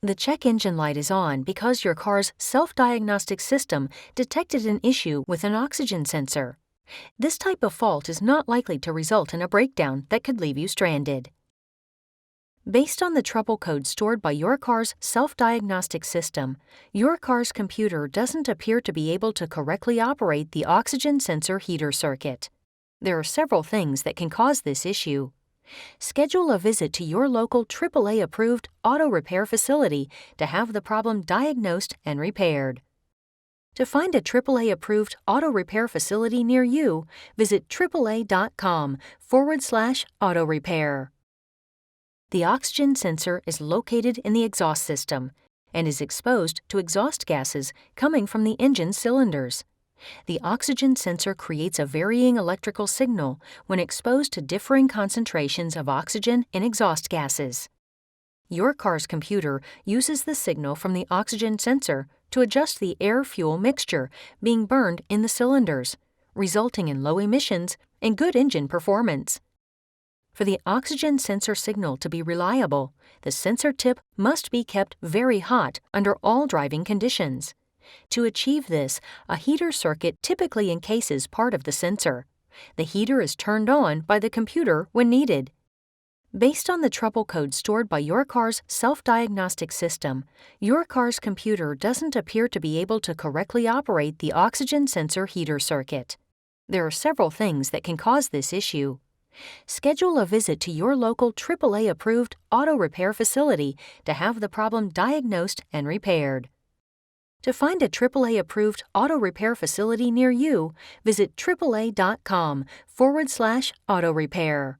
The check engine light is on because your car's self-diagnostic system detected an issue with an oxygen sensor. This type of fault is not likely to result in a breakdown that could leave you stranded. Based on the trouble code stored by your car's self-diagnostic system, your car's computer doesn't appear to be able to correctly operate the oxygen sensor heater circuit. There are several things that can cause this issue. Schedule a visit to your local AAA-approved auto repair facility to have the problem diagnosed and repaired. To find a AAA-approved auto repair facility near you, visit AAA.com/auto repair. The oxygen sensor is located in the exhaust system and is exposed to exhaust gases coming from the engine cylinders. The oxygen sensor creates a varying electrical signal when exposed to differing concentrations of oxygen in exhaust gases. Your car's computer uses the signal from the oxygen sensor to adjust the air-fuel mixture being burned in the cylinders, resulting in low emissions and good engine performance. For the oxygen sensor signal to be reliable, the sensor tip must be kept very hot under all driving conditions. To achieve this, a heater circuit typically encases part of the sensor. The heater is turned on by the computer when needed. Based on the trouble code stored by your car's self-diagnostic system, your car's computer doesn't appear to be able to correctly operate the oxygen sensor heater circuit. There are several things that can cause this issue. Schedule a visit to your local AAA-approved auto repair facility to have the problem diagnosed and repaired. To find a AAA-approved auto repair facility near you, visit AAA.com/auto repair.